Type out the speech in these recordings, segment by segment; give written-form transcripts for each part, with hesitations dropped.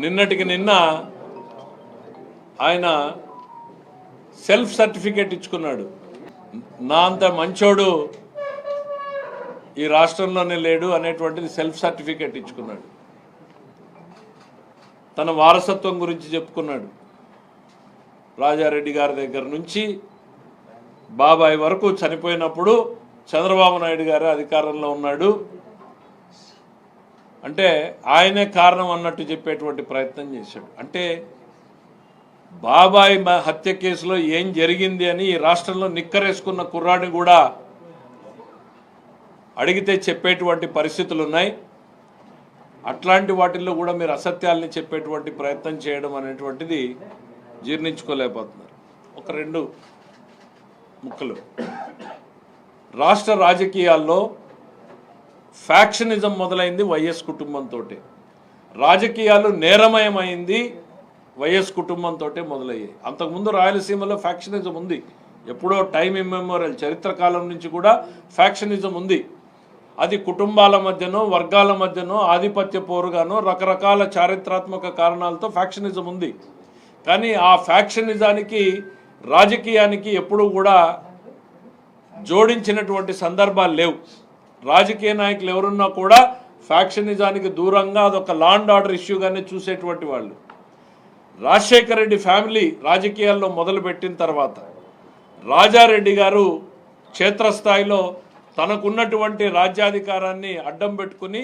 నిన్నటికి నిన్న ఆయన సెల్ఫ్ సర్టిఫికేట్ ఇచ్చుకున్నాడు. నా అంత మంచోడు ఈ రాష్ట్రంలోనే లేడు అనేటువంటిది సెల్ఫ్ సర్టిఫికేట్ ఇచ్చుకున్నాడు. తన వారసత్వం గురించి చెప్పుకున్నాడు. రాజారెడ్డి గారి దగ్గర నుంచి బాబాయ్ వరకు చనిపోయినప్పుడు చంద్రబాబు నాయుడు గారు అధికారంలో ఉన్నాడు అంటే ఆయనే కారణం అన్నట్టు చెప్పేటువంటి ప్రయత్నం చేశాడు. అంటే బాబాయ్ హత్య కేసులో ఏం జరిగింది అని ఈ రాష్ట్రంలో నిక్కరేసుకున్న కుర్రాడిని కూడా అడిగితే చెప్పేటువంటి పరిస్థితులు ఉన్నాయి. అట్లాంటి వాటిల్లో కూడా మీరు అసత్యాలని చెప్పేటువంటి ప్రయత్నం చేయడం అనేటువంటిది జీర్ణించుకోలేకపోతున్నారు. ఒక రెండు ముక్కలు, రాష్ట్ర రాజకీయాల్లో ఫ్యాక్షనిజం మొదలైంది వైఎస్ కుటుంబంతో. రాజకీయాలు నేరమయమైంది వైఎస్ కుటుంబంతో మొదలయ్యాయి. అంతకుముందు రాయలసీమలో ఫ్యాక్షనిజం ఉంది, ఎప్పుడో టైం ఇమ్మెమోరియల్ చరిత్ర కాలం నుంచి కూడా ఫ్యాక్షనిజం ఉంది. అది కుటుంబాల మధ్యనో వర్గాల మధ్యనో ఆధిపత్య పోరుగానో రకరకాల చారిత్రాత్మక కారణాలతో ఫ్యాక్షనిజం ఉంది. కానీ ఆ ఫ్యాక్షనిజానికి రాజకీయానికి ఎప్పుడూ కూడా జోడించినటువంటి సందర్భాలు లేవు. రాజకీయ నాయకులు ఎవరున్నా కూడా ఫ్యాక్షనిజానికి దూరంగా అదొక లా అండ్ ఆర్డర్ ఇష్యూగానే చూసేటువంటి వాళ్ళు. రాజశేఖర రెడ్డి ఫ్యామిలీ రాజకీయాల్లో మొదలుపెట్టిన తర్వాత రాజారెడ్డి గారు క్షేత్రస్థాయిలో తనకున్నటువంటి రాజ్యాధికారాన్ని అడ్డం పెట్టుకుని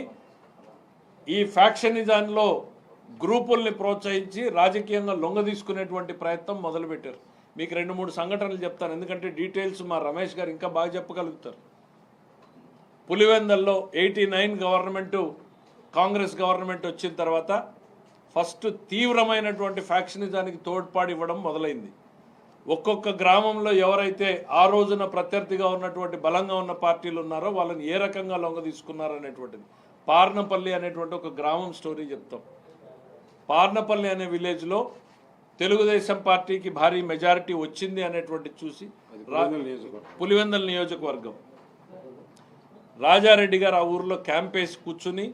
ఈ ఫ్యాక్షనిజాన్లో గ్రూపుల్ని ప్రోత్సహించి రాజకీయంగా లొంగ తీసుకునేటువంటి ప్రయత్నం మొదలుపెట్టారు. మీకు 2-3 సంఘటనలు చెప్తాను, ఎందుకంటే డీటెయిల్స్ మా రమేష్ గారు ఇంకా బాగా చెప్పగలుగుతారు. పులివెందల్లో 89 గవర్నమెంటు కాంగ్రెస్ గవర్నమెంట్ వచ్చిన తర్వాత ఫస్ట్ తీవ్రమైనటువంటి ఫ్యాక్షనిజానికి తోడ్పాటు ఇవ్వడం మొదలైంది. ఒక్కొక్క గ్రామంలో ఎవరైతే ఆ రోజున ప్రత్యర్థిగా ఉన్నటువంటి బలంగా ఉన్న పార్టీలు ఉన్నారో వాళ్ళని ఏ రకంగా లొంగ తీసుకున్నారు అనేటువంటిది. పార్నపల్లి అనేటువంటి ఒక గ్రామం స్టోరీ చెప్తాం. పార్నపల్లి అనే విలేజ్లో తెలుగుదేశం పార్టీకి భారీ మెజారిటీ వచ్చింది అనేటువంటి చూసి పులివెందల నియోజకవర్గం రాజారెడ్డి గారు ఆ ఊర్లో క్యాంప్ వేసి కూర్చుని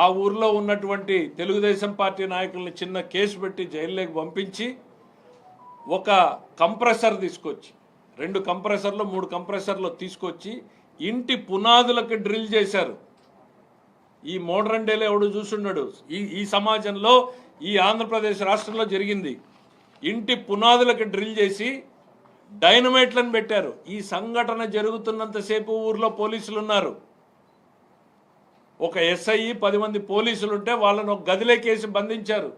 ఆ ఊర్లో ఉన్నటువంటి తెలుగుదేశం పార్టీ నాయకుల్ని చిన్న కేసు పెట్టి జైల్లోకి పంపించి ఒక కంప్రెసర్ తీసుకొచ్చి 2 కంప్రెసర్లు 3 కంప్రెసర్లు తీసుకొచ్చి ఇంటి పునాదులకు డ్రిల్ చేశారు. ఈ మోడర్న్ డేలో ఎవడు చూసున్నాడు? ఈ సమాజంలో ఈ ఆంధ్రప్రదేశ్ రాష్ట్రంలో జరిగింది. ఇంటి పునాదులకు డ్రిల్ చేసి డైనమైట్లను పెట్టారు. ఈ సంఘటన జరుగుతున్నంతసేపు ఊర్లో పోలీసులు ఉన్నారు. ఒక ఎస్ఐ 10 మంది పోలీసులు ఉంటే వాళ్ళను ఒక గదిలోకేసి బంధించారు.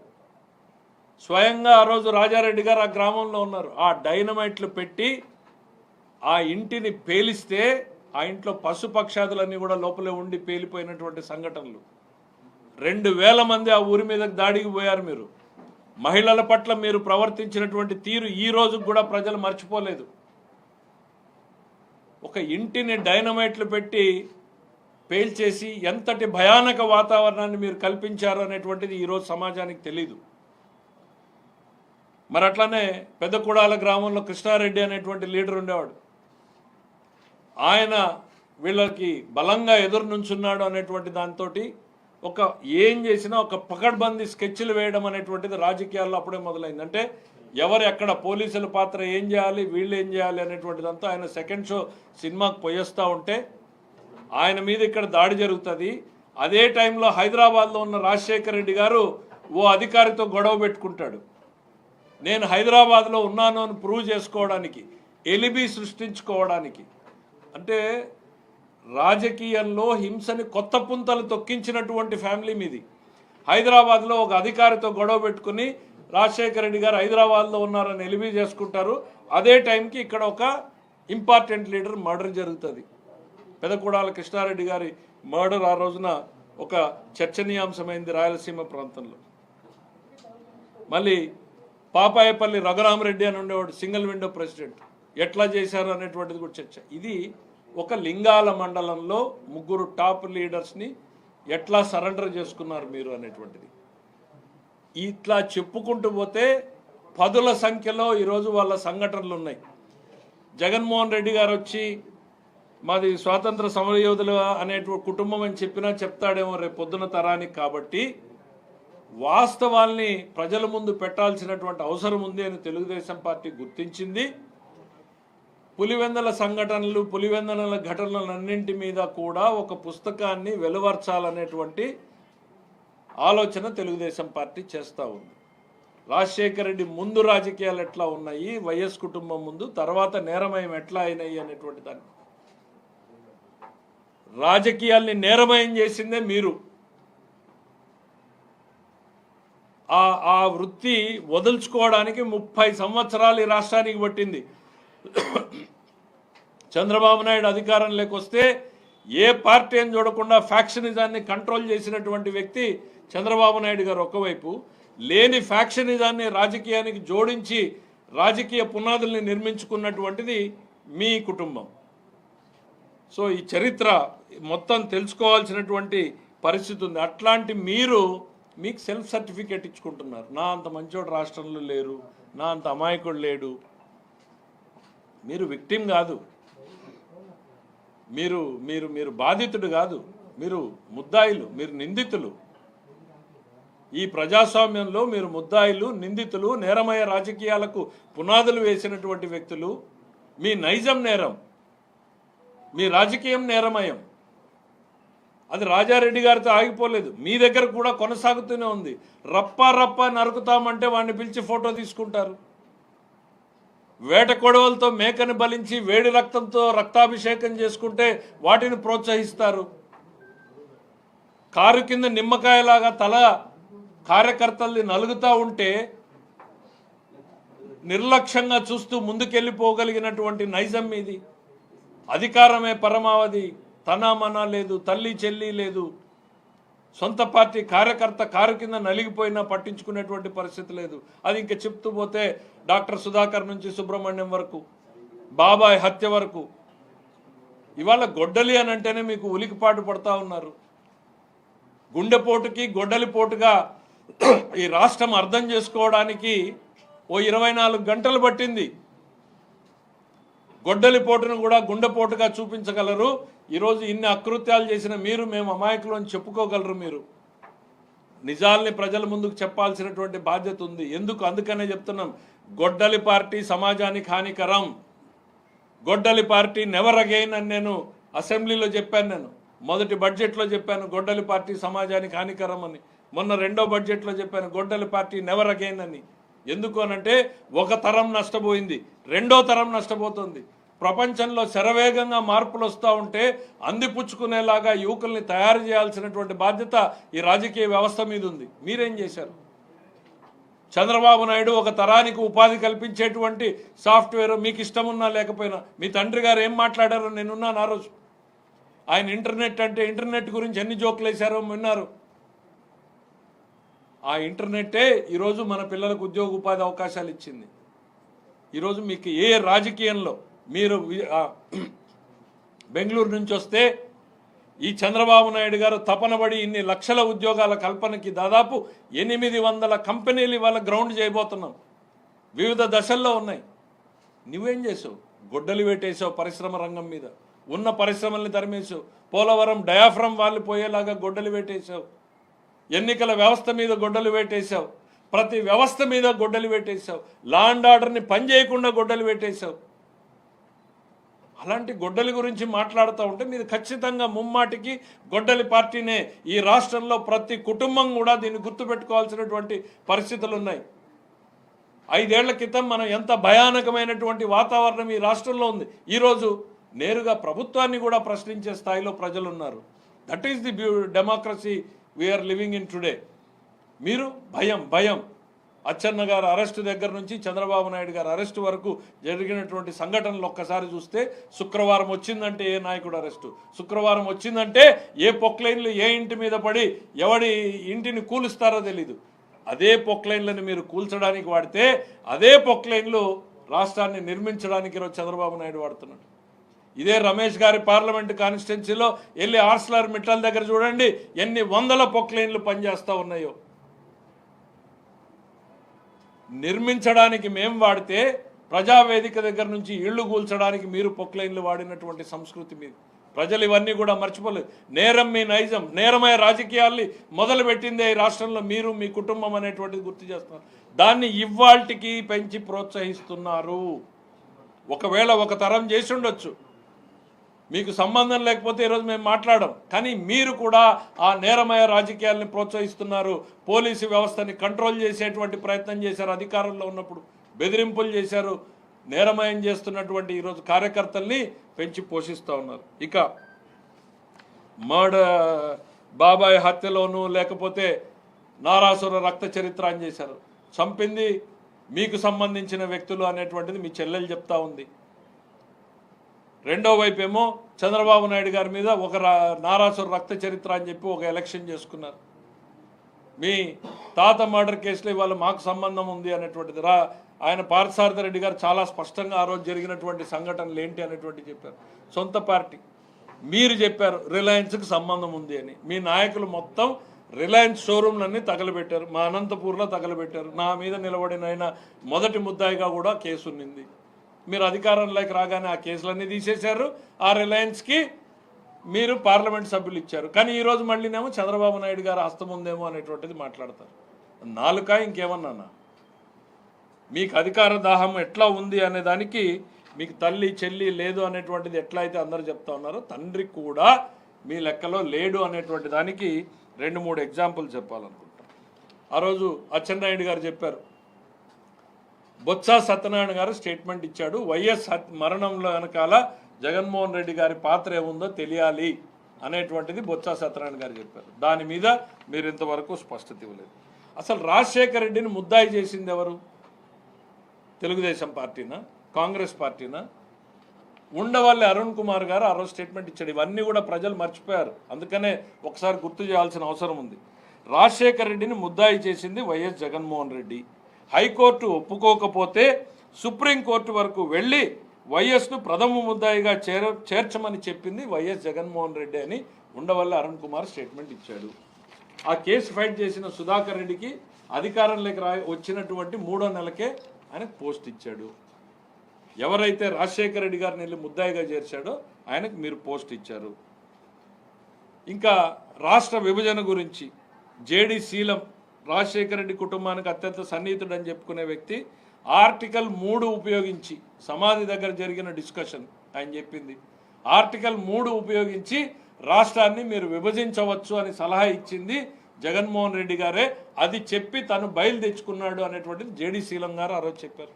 స్వయంగా ఆ రోజు రాజారెడ్డి గారు ఆ గ్రామంలో ఉన్నారు. ఆ డైనమైట్లు పెట్టి ఆ ఇంటిని పేలిస్తే ఆ ఇంట్లో పశుపక్షాదులన్నీ కూడా లోపలే ఉండి పేలిపోయినటువంటి సంఘటనలు. 2000 మంది ఆ ఊరి మీద దాడికి పోయారు. మీరు మహిళల పట్ల మీరు ప్రవర్తించినటువంటి తీరు ఈ రోజు కూడా ప్రజలు మర్చిపోలేదు. ఒక ఇంటిని డైనమైట్లు పెట్టి పేల్చేసి ఎంతటి భయానక వాతావరణాన్ని మీరు కల్పించారు అనేటువంటిది ఈరోజు సమాజానికి తెలీదు. మరి అట్లానే పెద్దకుడాల గ్రామంలో కృష్ణారెడ్డి అనేటువంటి లీడర్ ఉండేవాడు. ఆయన వీళ్ళకి బలంగా ఎదురు నుంచున్నాడు అనేటువంటి దాంతో ఒక ఏం చేసినా ఒక పకడ్బందీ స్కెచ్లు వేయడం అనేటువంటిది రాజకీయాల్లో అప్పుడే మొదలైంది. అంటే ఎవరు ఎక్కడ పోలీసుల పాత్ర ఏం చేయాలి, వీళ్ళు ఏం చేయాలి అనేటువంటిదంతా ఆయన సెకండ్ షో సినిమాకి పోయేస్తూ ఉంటే ఆయన మీద ఇక్కడ దాడి జరుగుతుంది. అదే టైంలో హైదరాబాద్లో ఉన్న రాజశేఖర రెడ్డి గారు ఓ అధికారితో గొడవ పెట్టుకుంటాడు. నేను హైదరాబాద్లో ఉన్నాను అని ప్రూవ్ చేసుకోవడానికి, ఎలిబి సృష్టించుకోవడానికి. అంటే రాజకీయంలో హింసని కొత్త పుంతలు తొక్కించినటువంటి ఫ్యామిలీ మీది. హైదరాబాద్లో ఒక అధికారితో గొడవ పెట్టుకుని రాజశేఖర రెడ్డి గారు హైదరాబాద్లో ఉన్నారని ఎలిబి చేసుకుంటారు. అదే టైంకి ఇక్కడ ఒక ఇంపార్టెంట్ లీడర్ మర్డర్ జరుగుతుంది. పెదకుడాల కృష్ణారెడ్డి గారి మర్డర్ ఆ రోజున ఒక చర్చనీయాంశమైంది రాయలసీమ ప్రాంతంలో. మళ్ళీ పాపాయపల్లి రఘురామరెడ్డి అని ఉండేవాడు, సింగిల్ విండో ప్రెసిడెంట్, ఎట్లా చేశారు అనేటువంటిది కూడా చర్చ. ఇది ఒక లింగాల మండలంలో 3 టాప్ లీడర్స్ని ఎట్లా సరెండర్ చేసుకున్నారు మీరు అనేటువంటిది. ఇట్లా చెప్పుకుంటూ పోతే 10ల సంఖ్యలో ఈరోజు వాళ్ళ సంఘటనలు ఉన్నాయి. జగన్మోహన్ రెడ్డి గారు వచ్చి మాది స్వాతంత్ర సమరయోధులు అనేటువంటి కుటుంబం అని చెప్పినా చెప్తాడేమో రేపు పొద్దున తరానికి. కాబట్టి వాస్తవాల్ని ప్రజల ముందు పెట్టాల్సినటువంటి అవసరం ఉంది అని తెలుగుదేశం పార్టీ గుర్తించింది. పులివెందల సంఘటనలు, పులివెందల ఘటనలన్నింటి మీద కూడా ఒక పుస్తకాన్ని వెలువర్చాలనేటువంటి ఆలోచన తెలుగుదేశం పార్టీ చేస్తూ ఉంది. రాజశేఖర రెడ్డి ముందు రాజకీయాలు ఎట్లా ఉన్నాయి, వైఎస్ కుటుంబం ముందు, తర్వాత నేరమయం ఎట్లా అయినాయి అనేటువంటి దాన్ని, రాజకీయాల్ని నేరమయం చేసిందే మీరు. ఆ వృత్తి వదులుచుకోవడానికి 30 సంవత్సరాలు ఈ రాష్ట్రానికి పట్టింది. చంద్రబాబు నాయుడు అధికారం లేకొస్తే ఏ పార్టీ అని చూడకుండా ఫ్యాక్షనిజాన్ని కంట్రోల్ చేసినటువంటి వ్యక్తి చంద్రబాబు నాయుడు గారు. ఒకవైపు లేని ఫ్యాక్షనిజాన్ని రాజకీయానికి జోడించి రాజకీయ పునాదుల్ని నిర్మించుకున్నటువంటిది మీ కుటుంబం. సో ఈ చరిత్ర మొత్తం తెలుసుకోవాల్సినటువంటి పరిస్థితి ఉంది. అట్లాంటి మీకు సెల్ఫ్ సర్టిఫికేట్ ఇచ్చుకుంటున్నారు. నా అంత మంచోడు రాష్ట్రంలో లేరు, నా అంత అమాయకుడు లేడు. మీరు విక్టిమ్ కాదు, మీరు బాధితుడు కాదు, మీరు ముద్దాయిలు, మీరు నిందితులు. ఈ ప్రజాస్వామ్యంలో మీరు ముద్దాయిలు, నిందితులు, నేరమయ రాజకీయాలకు పునాదులు వేసినటువంటి వ్యక్తులు. మీ నైజం నేరం, మీ రాజకీయం నేరమయం. అది రాజారెడ్డి గారితో ఆగిపోలేదు, మీ దగ్గర కూడా కొనసాగుతూనే ఉంది. రప్ప నరుకుతామంటే వాడిని పిలిచి ఫోటో తీసుకుంటారు. వేట కొడవలతో మేకని బలించి వేడి రక్తంతో రక్తాభిషేకం చేసుకుంటే వాటిని ప్రోత్సహిస్తారు. కారు కింద నిమ్మకాయలాగా తల కార్యకర్తల్ని నలుగుతూ ఉంటే నిర్లక్ష్యంగా చూస్తూ ముందుకెళ్ళిపోగలిగినటువంటి నైజం మీది. అధికారమే పరమావధి, తనామనా లేదు, తల్లి చెల్లి లేదు. సొంత పార్టీ కార్యకర్త కారు కింద నలిగిపోయినా పట్టించుకునేటువంటి పరిస్థితి లేదు. అది ఇంకా చెప్తూ పోతే డాక్టర్ సుధాకర్ నుంచి సుబ్రహ్మణ్యం వరకు, బాబాయ్ హత్య వరకు. ఇవాళ గొడ్డలి అని అంటేనే మీకు ఉలికిపాటు పడతా ఉన్నారు. గుండెపోటుకి గొడ్డలిపోటుగా ఈ రాష్ట్రం అర్థం చేసుకోవడానికి ఓ 24 గంటలు పట్టింది. గొడ్డలిపోటును కూడా గుండెపోటుగా చూపించగలరు. ఈరోజు ఇన్ని అకృత్యాలు చేసిన మీరు మేము అమాయకులు అని చెప్పుకోగలరు. మీరు నిజాల్ని ప్రజల ముందుకు చెప్పాల్సినటువంటి బాధ్యత ఉంది. అందుకనే చెప్తున్నాం, గొడ్డలి పార్టీ సమాజానికి హానికరం. గొడ్డలి పార్టీ నెవర్ అగైన్ అని నేను అసెంబ్లీలో చెప్పాను. నేను మొదటి బడ్జెట్లో చెప్పాను గొడ్డలి పార్టీ సమాజానికి హానికరం అని. మొన్న రెండో బడ్జెట్లో చెప్పాను గొడ్డలి పార్టీ నెవర్ అగైన్ అని. ఎందుకు అనంటే ఒక తరం నష్టపోయింది, రెండో తరం నష్టపోతుంది. ప్రపంచంలో శరవేగంగా మార్పులు వస్తూ ఉంటే అందిపుచ్చుకునేలాగా యువకుల్ని తయారు చేయాల్సినటువంటి బాధ్యత ఈ రాజకీయ వ్యవస్థ మీద ఉంది. మీరేం చేశారు? చంద్రబాబు నాయుడు ఒక తరానికి ఉపాధి కల్పించేటువంటి సాఫ్ట్వేర్ మీకు ఇష్టమున్నా లేకపోయినా, మీ తండ్రి గారు ఏం మాట్లాడారో నేనున్నాను ఆ రోజు. ఆయన ఇంటర్నెట్ గురించి ఎన్ని జోకులు వేశారో విన్నారు. ఆ ఇంటర్నెట్టే ఈరోజు మన పిల్లలకు ఉద్యోగ ఉపాధి అవకాశాలు ఇచ్చింది. ఈరోజు మీకు ఏ రాజకీయంలో మీరు బెంగళూరు నుంచి వస్తే ఈ చంద్రబాబు నాయుడు గారు తపనబడి ఇన్ని లక్షల ఉద్యోగాల కల్పనకి దాదాపు 800 కంపెనీలు ఇవాళ గ్రౌండ్ చేయబోతున్నాం. వివిధ దశల్లో ఉన్నాయి. నువ్వేం చేసావు? గొడ్డలి వేటేసావు పరిశ్రమ రంగం మీద. ఉన్న పరిశ్రమల్ని తరిమేసావు. పోలవరం డయాఫ్రమ్ వాళ్ళు పోయేలాగా గొడ్డలి వేటేసావు. ఎన్నికల వ్యవస్థ మీద గొడ్డలు వేటేశావు. ప్రతి వ్యవస్థ మీద గొడ్డలు వేటేశావు. లా అండ్ ఆర్డర్ని పనిచేయకుండా గొడ్డలు వేటేశావు. అలాంటి గొడ్డలి గురించి మాట్లాడుతూ ఉంటే మీరు ఖచ్చితంగా ముమ్మాటికి గొడ్డలి పార్టీనే. ఈ రాష్ట్రంలో ప్రతి కుటుంబం కూడా దీన్ని గుర్తుపెట్టుకోవాల్సినటువంటి పరిస్థితులు ఉన్నాయి. 5 ఏళ్ల క్రితం మనం ఎంత భయానకమైనటువంటి వాతావరణం ఈ రాష్ట్రంలో ఉంది. ఈరోజు నేరుగా ప్రభుత్వాన్ని కూడా ప్రశ్నించే స్థాయిలో ప్రజలు ఉన్నారు. That is the democracy we are living in today. మీరు భయం అచ్చెన్న గారు అరెస్టు దగ్గర నుంచి చంద్రబాబు నాయుడు గారు అరెస్టు వరకు జరిగినటువంటి సంఘటనలు ఒక్కసారి చూస్తే, శుక్రవారం వచ్చిందంటే ఏ నాయకుడు అరెస్టు, శుక్రవారం వచ్చిందంటే ఏ పొక్లైన్లు ఏ ఇంటి మీద పడి ఎవడి ఇంటిని కూలుస్తారో తెలీదు. అదే పొక్లైన్లను మీరు కూల్చడానికి వాడితే అదే పొక్లైన్లు రాష్ట్రాన్ని నిర్మించడానికి ఈరోజు చంద్రబాబు నాయుడు వాడుతున్నాడు. ఇదే రమేష్ గారి పార్లమెంటు కాన్స్టిట్యున్సీలో వెళ్ళి ఆర్సలర్ మిట్టల్ దగ్గర చూడండి ఎన్ని వందల పొక్లైన్లు పనిచేస్తూ ఉన్నాయో. నిర్మించడానికి మేము వాడితే ప్రజావేదిక దగ్గర నుంచి ఇళ్లు కూల్చడానికి మీరు పొక్లైన్లు వాడినటువంటి సంస్కృతి ప్రజలు ఇవన్నీ కూడా మర్చిపోలేదు. నేరం మీ నైజం, నేరమయ రాజకీయాల్ని మొదలుపెట్టిందే ఈ రాష్ట్రంలో మీరు, మీ కుటుంబం అనేటువంటిది గుర్తు చేస్తున్నారు. దాన్ని ఇవాల్టికి పెంచి ప్రోత్సహిస్తున్నారు. ఒకవేళ ఒక తరం చేసి ఉండొచ్చు, మీకు సంబంధం లేకపోతే ఈరోజు మేము మాట్లాడడం, కానీ మీరు కూడా ఆ నేరమయ రాజకీయాల్ని ప్రోత్సహిస్తున్నారు. పోలీసు వ్యవస్థని కంట్రోల్ చేసేటువంటి ప్రయత్నం చేశారు, అధికారంలో ఉన్నప్పుడు బెదిరింపులు చేశారు. నేరమయం చేస్తున్నటువంటి ఈరోజు కార్యకర్తల్ని పెంచి పోషిస్తూ ఉన్నారు. ఇక బాబాయ్ హత్యలోనూ లేకపోతే నారాసుర రక్త చరిత్ర అని చేశారు. చంపింది మీకు సంబంధించిన వ్యక్తులు అనేటువంటిది మీ చెల్లెలు చెప్తా ఉంది. రెండో వైపు ఏమో చంద్రబాబు నాయుడు గారి మీద ఒక నారాసుర రక్త చరిత్ర అని చెప్పి ఒక ఎలక్షన్ చేసుకున్నారు. మీ తాత మర్డర్ కేసులో ఇవాళ మాకు సంబంధం ఉంది అనేటువంటిది ఆయన పార్థసారథి రెడ్డి గారు చాలా స్పష్టంగా ఆ రోజు జరిగినటువంటి సంఘటనలు ఏంటి అనేటువంటి చెప్పారు. సొంత పార్టీ మీరు చెప్పారు రిలయన్స్కి సంబంధం ఉంది అని. మీ నాయకులు మొత్తం రిలయన్స్ షోరూమ్లన్నీ తగలబెట్టారు, మా అనంతపూర్లో తగలబెట్టారు. నా మీద నిలబడిన ఆయన మొదటి ముద్దాయిగా కూడా కేసు ఉన్నింది. మీరు అధికారంలోకి రాగానే ఆ కేసులన్నీ తీసేశారు. ఆ రిలయన్స్కి మీరు పార్లమెంట్ సభ్యులు ఇచ్చారు. కానీ ఈరోజు మళ్ళీనేమో చంద్రబాబు నాయుడు గారు హస్తం ఉందేమో అనేటువంటిది మాట్లాడతారు. నాలుక ఇంకేమన్నా? మీకు అధికార దాహం ఎట్లా ఉంది అనే దానికి మీకు తల్లి చెల్లి లేదు అనేటువంటిది ఎట్లా అయితే అందరూ చెప్తా ఉన్నారో, తండ్రి కూడా మీ లెక్కలో లేడు అనేటువంటి దానికి 2-3 ఎగ్జాంపుల్ చెప్పాలనుకుంటా. ఆ రోజు అచ్చెన్నాయుడు గారు చెప్పారు, బొత్స సత్యనారాయణ గారు స్టేట్మెంట్ ఇచ్చాడు, వైఎస్ మరణంలో వెనకాల జగన్మోహన్ రెడ్డి గారి పాత్ర ఏముందో తెలియాలి అనేటువంటిది బొత్స సత్యనారాయణ గారు చెప్పారు. దాని మీద మీరు ఇంతవరకు స్పష్టత ఇవ్వలేదు. అసలు రాజశేఖర రెడ్డిని ముద్దాయి చేసింది ఎవరు? తెలుగుదేశం పార్టీనా, కాంగ్రెస్ పార్టీనా? ఉండవల్లి అరుణ్ కుమార్ గారు ఆ రోజు స్టేట్మెంట్ ఇచ్చాడు. ఇవన్నీ కూడా ప్రజలు మర్చిపోయారు, అందుకనే ఒకసారి గుర్తు చేయాల్సిన అవసరం ఉంది. రాజశేఖర రెడ్డిని ముద్దాయి చేసింది వైఎస్ జగన్మోహన్ రెడ్డి. హైకోర్టు ఒప్పుకోకపోతే సుప్రీంకోర్టు వరకు వెళ్ళి వైఎస్ను ప్రథమ ముద్దాయిగా చేర్చమని చెప్పింది వైఎస్ జగన్మోహన్ రెడ్డి అని ఉండవల్లి అరుణ్ కుమార్ స్టేట్మెంట్ ఇచ్చాడు. ఆ కేసు ఫైట్ చేసిన సుధాకర్ రెడ్డికి అధికారంలోకి వచ్చినటువంటి 3వ నెలకే ఆయనకు పోస్ట్ ఇచ్చాడు. ఎవరైతే రాజశేఖర రెడ్డి గారిని వెళ్ళి ముద్దాయిగా చేర్చాడో ఆయనకు మీరు పోస్ట్ ఇచ్చారు. ఇంకా రాష్ట్ర విభజన గురించి జేడి శీలం, రాజశేఖర రెడ్డి కుటుంబానికి అత్యంత సన్నిహితుడని చెప్పుకునే వ్యక్తి, ఆర్టికల్ 3 ఉపయోగించి సమాధి దగ్గర జరిగిన డిస్కషన్ ఆయన చెప్పింది, ఆర్టికల్ 3 ఉపయోగించి రాష్ట్రాన్ని మీరు విభజించవచ్చు అని సలహా ఇచ్చింది జగన్మోహన్ రెడ్డి గారే. అది చెప్పి తను బయలు తెచ్చుకున్నాడు అనేటువంటిది జేడి శీలం గారు ఆ రోజు చెప్పారు.